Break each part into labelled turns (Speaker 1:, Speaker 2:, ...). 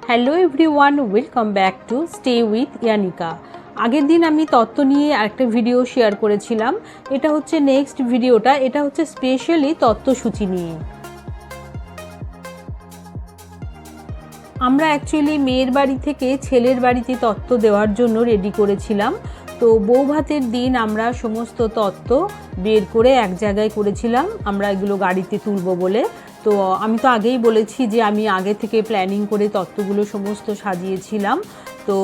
Speaker 1: Hello everyone, welcome back to stay with Yanika. আগের দিন আমি তত্ত্ব নিয়ে একটা ভিডিও শেয়ার করেছিলাম। এটা হচ্ছে নেক্সট ভিডিওটা। এটা হচ্ছে স্পেশালি তত্ত্বসূচি নিয়ে। আমরা অ্যাকচুয়ালি মেয়ের বাড়ি থেকে ছেলের বাড়িতে তত্ত্ব দেওয়ার জন্য রেডি করেছিলাম। তো বৌভাতের দিন আমরা সমস্ত তত্ত্ব বের করে এক জায়গায় করেছিলাম, আমরা এগুলো গাড়িতে তুলব বলে। তো আমি তো আগেই বলেছি যে আমি আগে থেকে প্ল্যানিং করে তত্ত্বগুলো সমস্ত সাজিয়েছিলাম। তো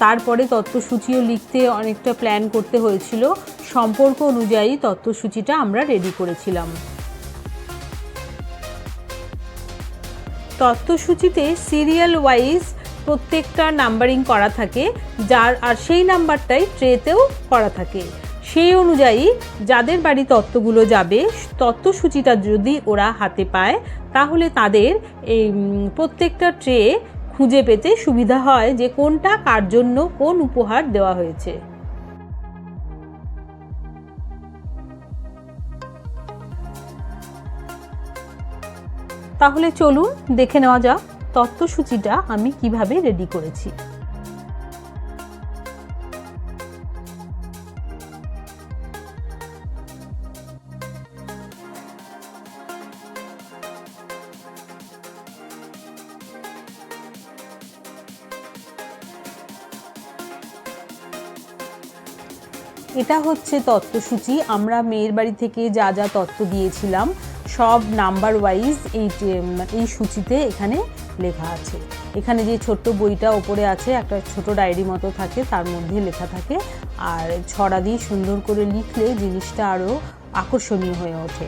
Speaker 1: তারপরে তত্ত্বসূচিও লিখতে অনেকটা প্ল্যান করতে হয়েছিল। সম্পর্ক অনুযায়ী তত্ত্বসূচিটা আমরা রেডি করেছিলাম। তত্ত্বসূচিতে সিরিয়াল ওয়াইজ প্রত্যেকটা নাম্বারিং করা থাকে, আর সেই নাম্বারটাই ট্রেতেও করা থাকে। সেই অনুযায়ী যাদের বাড়ি তত্ত্বগুলো যাবে, তত্ত্বসূচিটা যদি ওরা হাতে পায় তাহলে তাদের এই প্রত্যেকটা ট্রে খুঁজে পেতে সুবিধা হয় যে কোনটা কার জন্য কোন উপহার দেওয়া হয়েছে। তাহলে চলুন দেখে নেওয়া যাক তত্ত্বসূচিটা আমি কিভাবে রেডি করেছি। এটা হচ্ছে তত্ত্বসূচি। আমরা মেয়ের বাড়ি থেকে যা যা তত্ত্ব দিয়েছিলাম সব নাম্বার ওয়াইজ এই সূচিতে এখানে লেখা আছে। এখানে যে ছোট্ট বইটা ওপরে আছে, একটা ছোট ডায়েরি মতো থাকে, তার মধ্যে লেখা থাকে। আর ছড়া দিয়ে সুন্দর করে লিখলে জিনিসটা আরও আকর্ষণীয় হয়ে ওঠে।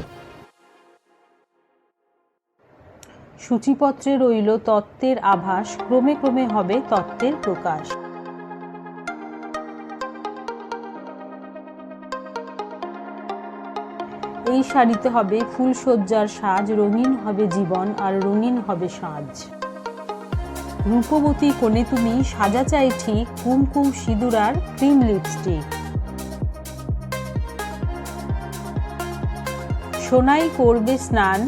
Speaker 1: সূচিপত্রে রইল তত্ত্বের আভাস, ক্রমে ক্রমে হবে তত্ত্বের প্রকাশ। এই শাড়িতে হবে ফুলসজ্জার সাজ, রঙিন হবে জীবন আর রঙিন হবে সাজ। রূপবতী কোণে তুমি সাজা চাই ঠিক, কুমকুম সিঁদুর আর ক্রিম লিপস্টিক। সোনাই করবে স্নান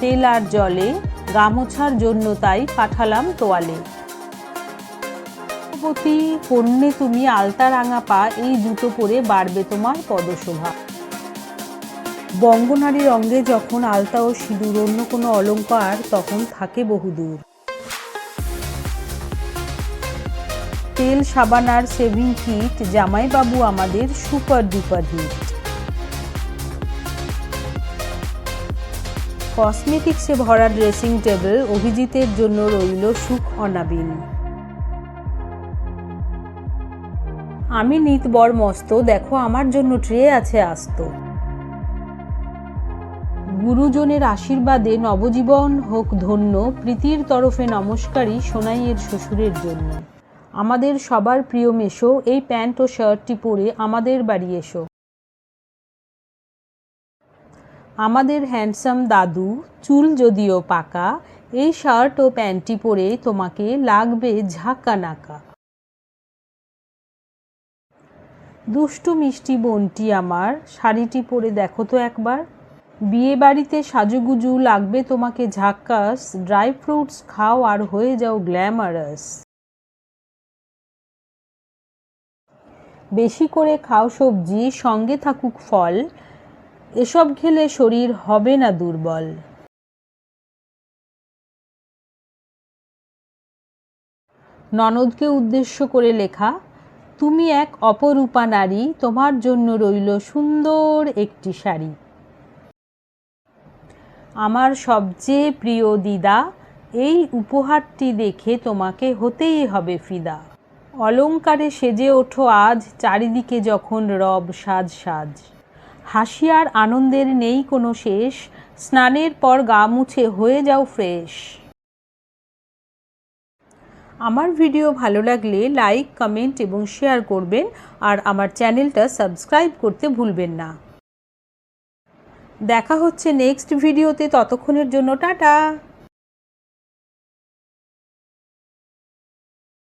Speaker 1: তেল আর জলে, গামোছার জন্য তাই পাঠালাম তোয়ালে। রূপবতী কন্যে তুমি আলতা রাঙা পা, এই জুতো পরে বাড়বে তোমার পদশোভা। বঙ্গনারীর অঙ্গে যখন আলতা ও সিঁদুর, অন্য কোনো অলংকার তখন থাকে বহুদূর। তেল সাবান আর সেভিং কিট, জামাইবাবু আমাদের সুপার ডুপার হিট। কসমেটিক্সে ভরা ড্রেসিং টেবিল, অভিজিতের জন্য রইল সুখ অনাবিল। আমি নিত বর মস্ত, দেখো আমার জন্য ট্রে আছে আস্ত। গুরুজনের আশীর্বাদে নবজীবন হোক ধন্য, প্রীতির তরফে নমস্কারী সোনাইয়ের শ্বশুরের জন্য। আমাদের সবার প্রিয় মেশো, এই প্যান্ট ও শার্টটি পরে আমাদের বাড়ি এসো। আমাদের হ্যান্ডসাম দাদু, চুল যদিও পাকা, এই শার্ট ও প্যান্টটি পরে তোমাকে লাগবে ঝাঁকা নাকা। দুষ্টু মিষ্টি বোনটি আমার, শাড়িটি পরে দেখো তো একবার। বিয়ে বাড়িতে সাজুগুজু লাগবে তোমাকে ঝাক্কাস, ড্রাই ফ্রুটস খাও আর হয়ে যাও গ্ল্যামারাস। বেশি করে খাও সবজি, সঙ্গে থাকুক ফল, এসব খেলে শরীর হবে না দুর্বল। ননদকে উদ্দেশ্য করে লেখা, তুমি এক অপরূপা নারী, তোমার জন্য রইল সুন্দর একটি শাড়ি। আমার সবচেয়ে প্রিয় দিদা, এই উপহারটি দেখে তোমাকে হতেই হবে ফিদা। অলংকারে সেজে ওঠো আজ, চারিদিকে যখন রব সাজ সাজ। হাসি আর আনন্দের নেই কোনো শেষ, স্নানের পর গা মুছে হয়ে যাও ফ্রেশ। আমার ভিডিও ভালো লাগলে লাইক, কমেন্ট এবং শেয়ার করবেন, আর আমার চ্যানেলটা সাবস্ক্রাইব করতে ভুলবেন না। দেখা হচ্ছে নেক্সট ভিডিওতে, ততক্ষণের জন্য টাটা।